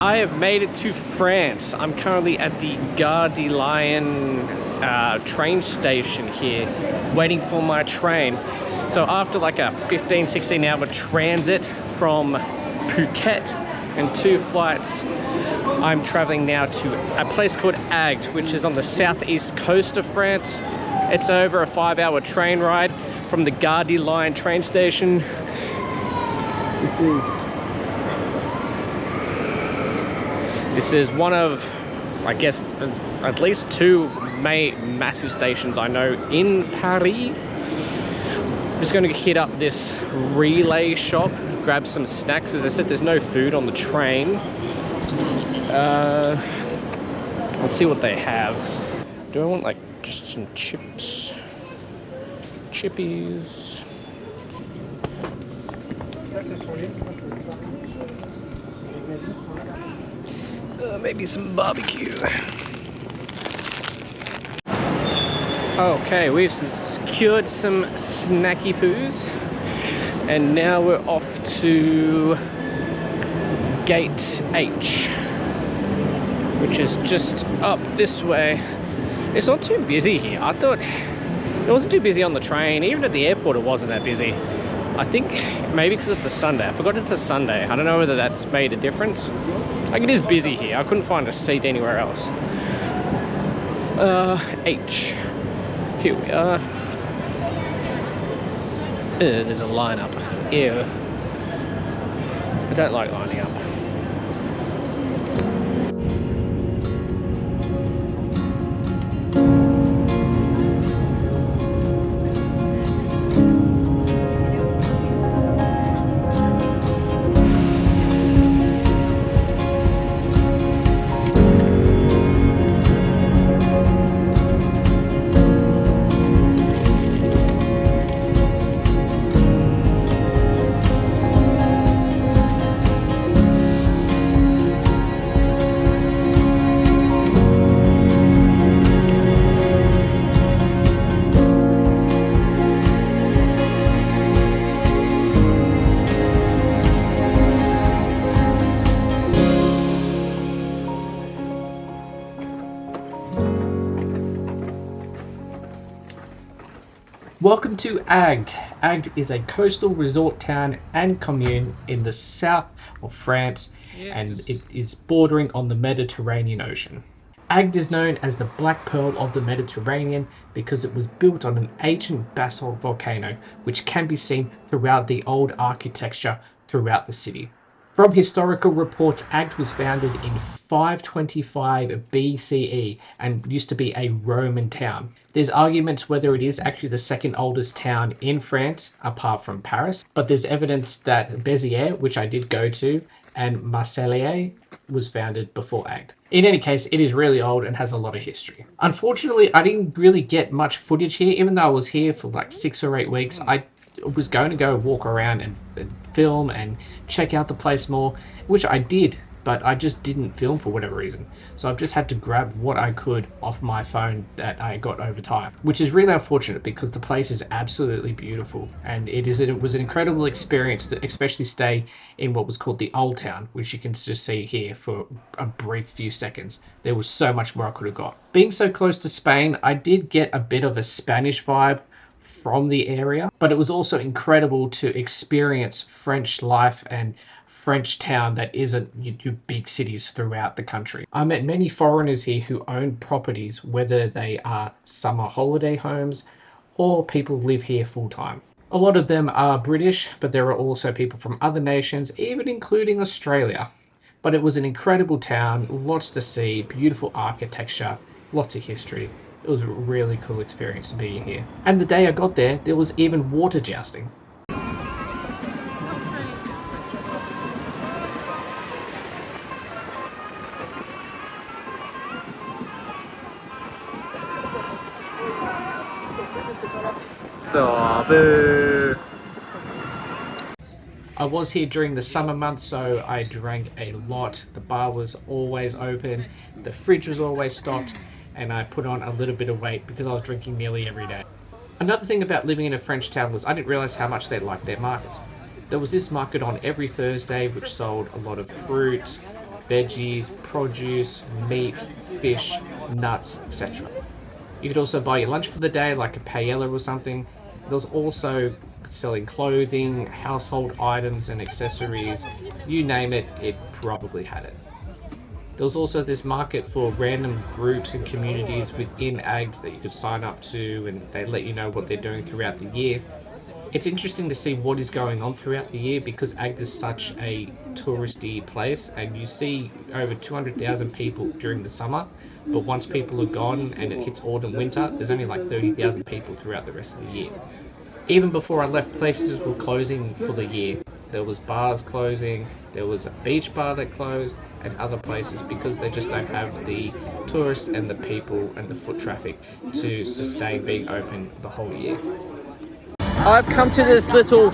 I have made it to France. I'm currently at the Gare de Lyon train station here, waiting for my train. So after like a 15-16 hour transit from Phuket and 2 flights, I'm traveling now to a place called Agde, which is on the southeast coast of France. It's over a 5-hour train ride from the Gare de Lyon train station. This is one of, I guess, at least 2 massive stations I know in Paris. I'm just going to hit up this relay shop, grab some snacks. As I said, there's no food on the train. Let's see what they have. Do I want like just some chips? Chippies. Maybe some barbecue. Okay, we've secured some snacky poos, and now we're off to Gate H, which is just up this way. It's not too busy here. I thought it wasn't too busy on the train. Even at the airport it wasn't that busy. I think maybe because it's a Sunday. I forgot it's a Sunday. I don't know whether that's made a difference. Like, it is busy here. I couldn't find a seat anywhere else. H. Here we are. There's a lineup. Ew. I don't like lining up. Welcome to Agde. Agde is a coastal resort town and commune in the south of France, and it is bordering on the Mediterranean Ocean. Agde is known as the Black Pearl of the Mediterranean because it was built on an ancient basalt volcano, which can be seen throughout the old architecture throughout the city. From historical reports, Agde was founded in 525 BCE and used to be a Roman town. There's arguments whether it is actually the second oldest town in France, apart from Paris, but there's evidence that Béziers, which I did go to, and Marseille was founded before Agde. In any case, it is really old and has a lot of history. Unfortunately, I didn't really get much footage here, even though I was here for like 6 or 8 weeks. I was going to go walk around and film and check out the place more, which I did, but I just didn't film for whatever reason. So I've just had to grab what I could off my phone that I got over time, which is really unfortunate because the place is absolutely beautiful, and it was an incredible experience to especially stay in what was called the Old Town, which you can just see here for a brief few seconds. There was so much more I could have got. Being so close to Spain, I did get a bit of a Spanish vibe from the area, but it was also incredible to experience French life and French town that isn't your big cities throughout the country. I met many foreigners here who own properties, whether they are summer holiday homes or people live here full time. A lot of them are British, but there are also people from other nations, even including Australia. But it was an incredible town, lots to see, beautiful architecture, lots of history. It was a really cool experience to be here. And the day I got there, there was even water jousting. I was here during the summer months, so I drank a lot. The bar was always open, the fridge was always stocked, and I put on a little bit of weight because I was drinking nearly every day. Another thing about living in a French town was I didn't realize how much they liked their markets. There was this market on every Thursday which sold a lot of fruit, veggies, produce, meat, fish, nuts, etc. You could also buy your lunch for the day, like a paella or something. There's also selling clothing, household items, and accessories. You name it, it probably had it. There was also this market for random groups and communities within Agde that you could sign up to, and they let you know what they're doing throughout the year. It's interesting to see what is going on throughout the year because Agde is such a touristy place, and you see over 200,000 people during the summer. But once people are gone and it hits autumn, winter, there's only like 30,000 people throughout the rest of the year. Even before I left, places were closing for the year. There was bars closing, there was a beach bar that closed, and other places because they just don't have the tourists and the people and the foot traffic to sustain being open the whole year. I've come to this little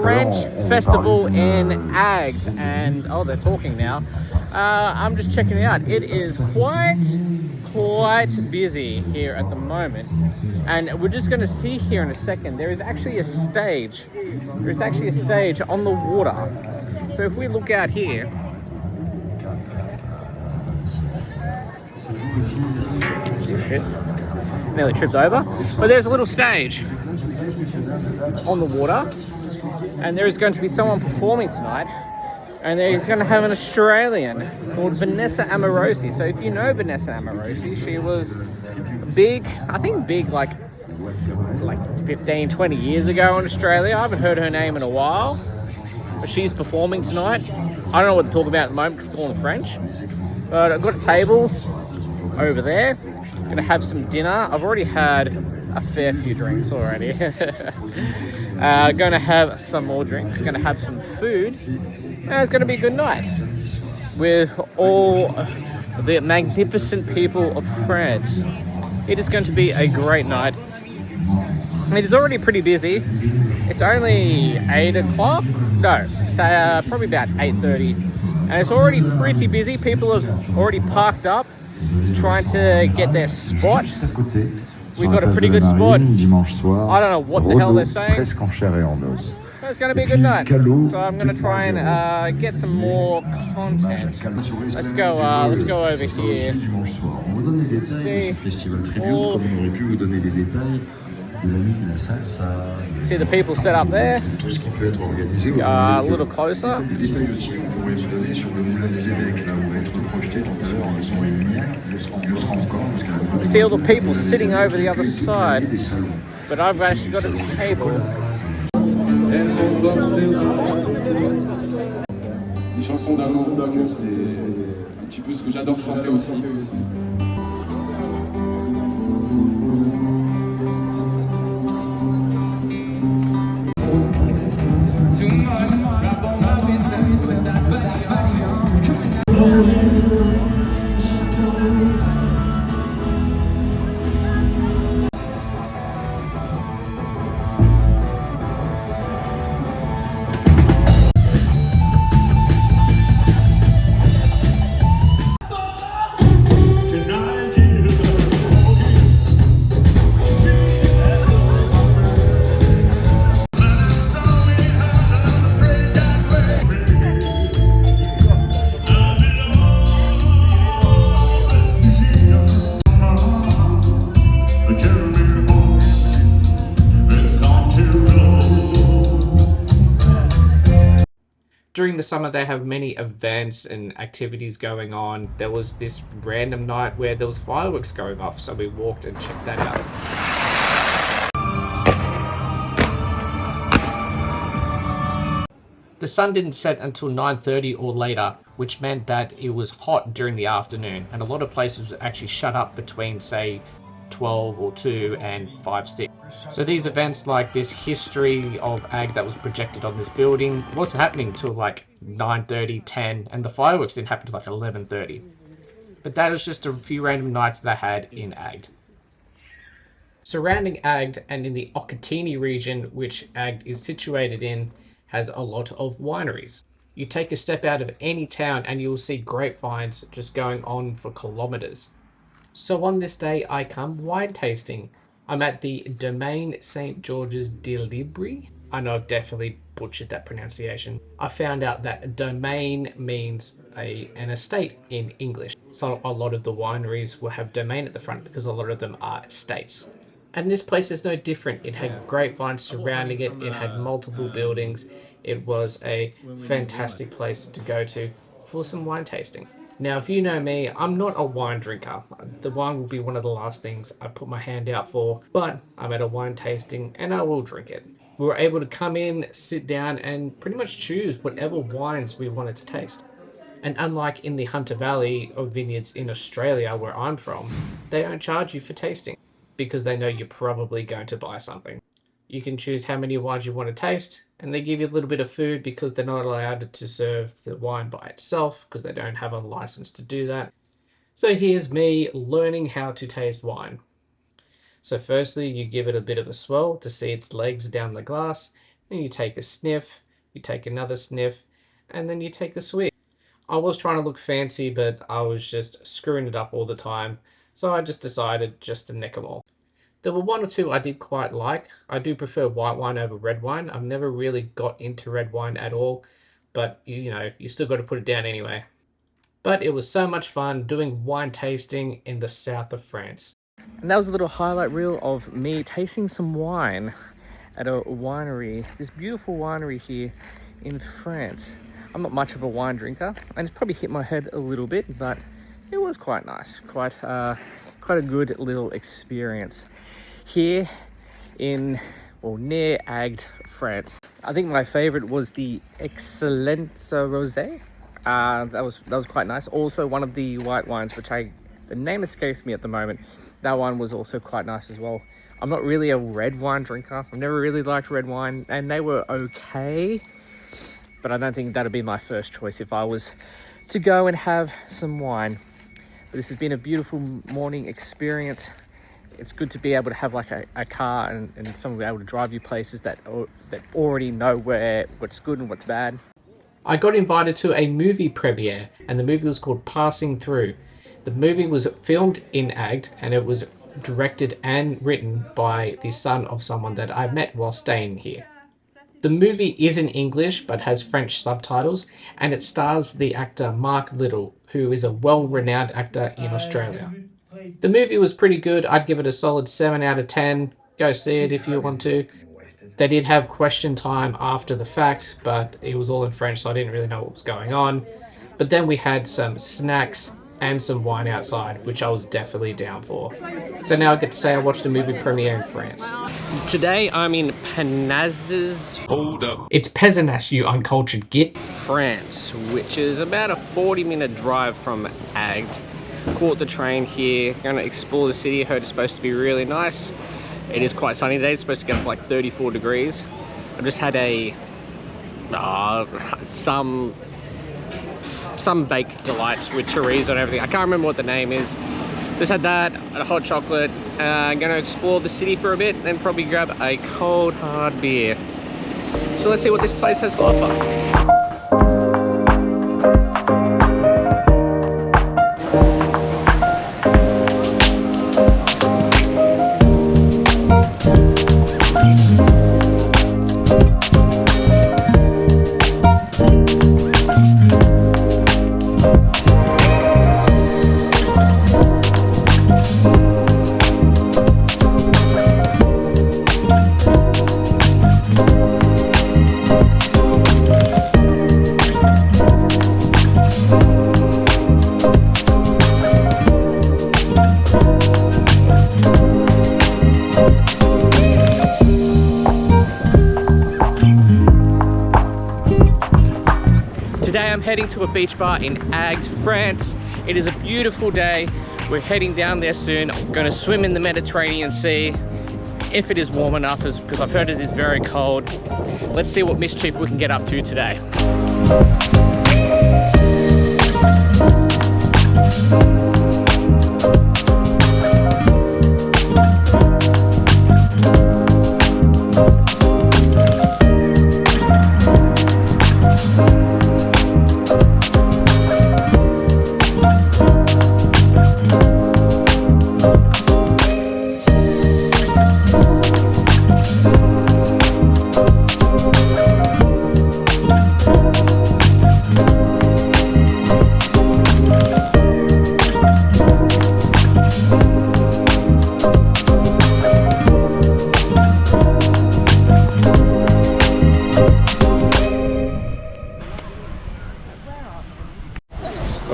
French festival in Agde, and oh, they're talking now. I'm just checking it out. It is quite busy here at the moment, and we're just going to see here in a second. There is actually a stage. There is actually a stage on the water. So if we look out here, shit, nearly tripped over. But there's a little stage on the water, and there is going to be someone performing tonight, and he's going to have an Australian called Vanessa Amorosi. So if you know Vanessa Amorosi, she was big, I think big like 15-20 years ago in Australia. I haven't heard her name in a while, but she's performing tonight. I don't know what to talk about at the moment because it's all in French, but I've got a table over there. I'm going to have some dinner. I've already had a fair few drinks already. Going to have some more drinks, going to have some food, and it's going to be a good night with all the magnificent people of France. It is going to be a great night. It is already pretty busy. It's only 8 o'clock. No, it's probably about 8:30, and it's already pretty busy. People have already parked up trying to get their spot. We've got a pretty good spot. I don't know what the hell they're saying. It's going to be a good night. So I'm going to try and get some more content. Let's go over here. See the people set up there. A little closer. See all the people sitting over the other side, but I've actually got a table. Les chansons d'amour, parce que c'est un petit peu ce que j'adore chanter aussi. During the summer, they have many events and activities going on. There was this random night where there was fireworks going off, so we walked and checked that out. The sun didn't set until 9:30 or later, which meant that it was hot during the afternoon, and a lot of places were actually shut up between, say, 12 or 2 and 5, 6. So these events like this history of Agde that was projected on this building wasn't happening till like 9:30, 10, and the fireworks didn't happen till like 11:30. But that was just a few random nights that I had in Agde. Surrounding Agde and in the Occitanie region, which Agde is situated in, has a lot of wineries. You take a step out of any town and you'll see grapevines just going on for kilometers. So on this day, I come wine tasting. I'm at the Domaine St. George's de Libri. I know I've definitely butchered that pronunciation. I found out that domain means an estate in English. So a lot of the wineries will have domain at the front because a lot of them are estates. And this place is no different. It had grapevines surrounding it. It had multiple buildings. It was a fantastic place to go to for some wine tasting. Now, if you know me, I'm not a wine drinker. The wine will be one of the last things I put my hand out for, but I'm at a wine tasting and I will drink it. We were able to come in, sit down, and pretty much choose whatever wines we wanted to taste. And unlike in the Hunter Valley of vineyards in Australia, where I'm from, they don't charge you for tasting because they know you're probably going to buy something. You can choose how many wines you want to taste, and they give you a little bit of food because they're not allowed to serve the wine by itself because they don't have a license to do that. So here's me learning how to taste wine. So firstly, you give it a bit of a swirl to see its legs down the glass, and you take a sniff, you take another sniff, and then you take a swig. I was trying to look fancy, but I was just screwing it up all the time, so I just decided just to nick them all. There were one or two I did quite like. I do prefer white wine over red wine. I've never really got into red wine at all, but you still got to put it down anyway. But it was so much fun doing wine tasting in the south of France. And that was a little highlight reel of me tasting some wine at a winery, this beautiful winery here in France. I'm not much of a wine drinker, and it's probably hit my head a little bit, but it was quite nice, quite a good little experience here near Agde, France. I think my favorite was the Excellence Rosé. That was quite nice. Also, one of the white wines, the name escapes me at the moment. That one was also quite nice as well. I'm not really a red wine drinker. I've never really liked red wine, and they were okay, but I don't think that'd be my first choice if I was to go and have some wine. But this has been a beautiful morning experience. It's good to be able to have like a car and someone be able to drive you places that already know what's good and what's bad. I got invited to a movie premiere, and the movie was called Passing Through. The movie was filmed in Agde, and it was directed and written by the son of someone that I met while staying here. The movie is in English but has French subtitles, and it stars the actor Mark Little, who is a well-renowned actor in Australia. The movie was pretty good. I'd give it a solid 7 out of 10. Go see it if you want to. They did have question time after the fact, but it was all in French, so I didn't really know what was going on. But then we had some snacks and some wine outside, which I was definitely down for. So now I get to say I watched a movie premiere in France. Today I'm in Penazes. Hold up. It's Pézenas, you uncultured git. France, which is about a 40-minute drive from Agde. Caught the train here, going to explore the city. Heard it's supposed to be really nice. It is quite sunny today. It's supposed to get up to like 34 degrees. I've just had some baked delights with chorizo and everything. I can't remember what the name is. Just had that, a hot chocolate. I'm going to explore the city for a bit, then probably grab a cold hard beer. So let's see what this place has to offer. Today I'm heading to a beach bar in Agde, France. It is a beautiful day. We're heading down there soon. I'm going to swim in the Mediterranean Sea if it is warm enough, because I've heard it is very cold. Let's see what mischief we can get up to today.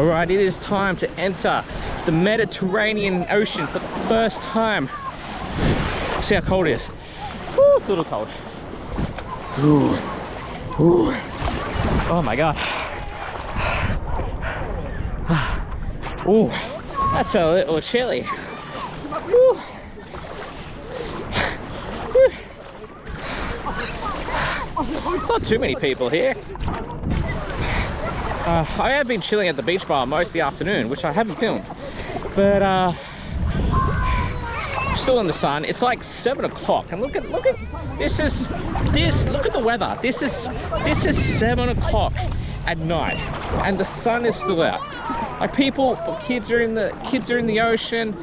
All right, it is time to enter the Mediterranean Ocean for the first time. See how cold it is. Woo, it's a little cold. Ooh. Ooh. Oh my God. Ooh, that's a little chilly. Woo. It's not too many people here. I have been chilling at the beach bar most of the afternoon, which I haven't filmed, but still in the sun. It's like 7 o'clock, and look at look at the weather. This is 7 o'clock at night, and the sun is still out. Like kids are in the ocean.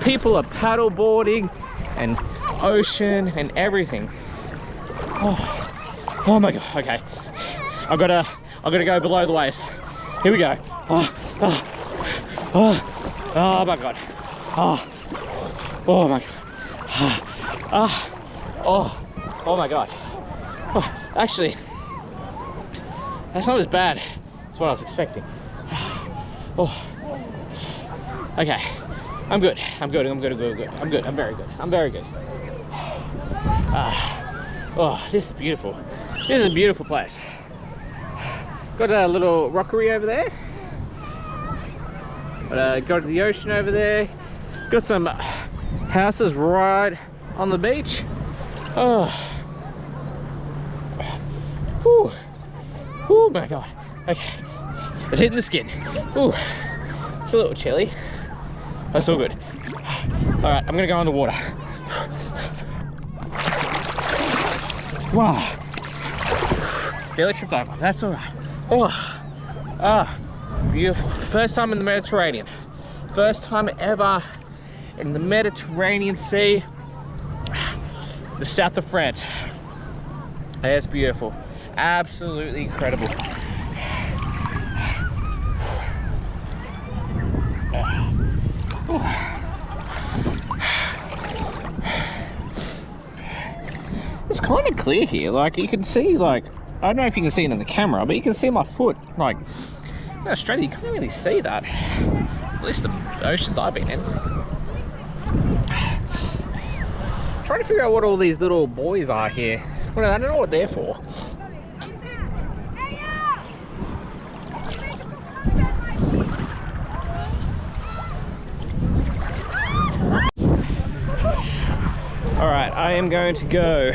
People are paddle boarding and ocean and everything. Oh my God. Okay, I gotta go below the waist. Here we go. Oh my God. Oh my God. Oh my God. Actually, that's not as bad as what I was expecting. Okay. I'm good. I'm very good. Oh, this is beautiful. This is a beautiful place. Got a little rockery over there. Got the ocean over there. Got some houses right on the beach. Oh. Whew. Oh my God. Okay. It's hitting the skin. Ooh. It's a little chilly. That's all good. All right, I'm gonna go underwater. Wow. Barely tripped over. That's all right. Oh, beautiful. First time in the Mediterranean. First time ever in the Mediterranean Sea. The south of France. That's beautiful. Absolutely incredible. It's kind of clear here. Like, you can see, like, I don't know if you can see it in the camera, but you can see my foot. Like, in Australia, you can't really see that. At least the oceans I've been in. Trying to figure out what all these little buoys are here. Well, I don't know what they're for. Alright, I am going to go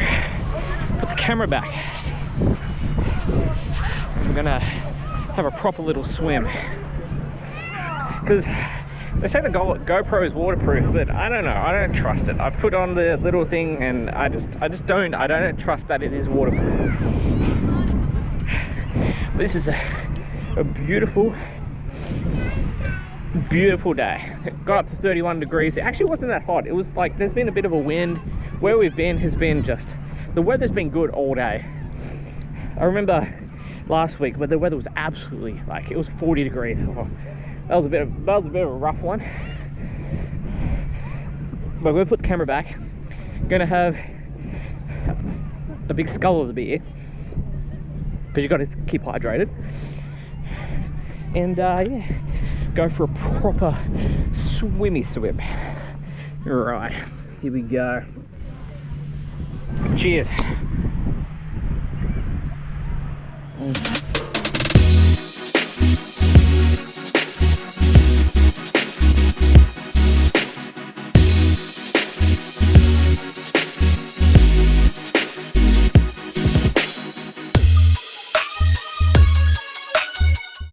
put the camera back. I'm gonna have a proper little swim. Because they say the GoPro is waterproof, but I don't know, I don't trust it. I put on the little thing and I don't trust that it is waterproof. This is a beautiful day. It got up to 31 degrees. It actually wasn't that hot. It was like, there's been a bit of a wind. Where we've been has been just, the weather's been good all day. I remember last week where the weather was absolutely, like, it was 40 degrees. Oh, that was a bit of a rough one. But we're gonna put the camera back. Gonna have a big skull of the beer, because you got to keep hydrated. And yeah, go for a proper swimmy swim. Right, here we go. Cheers.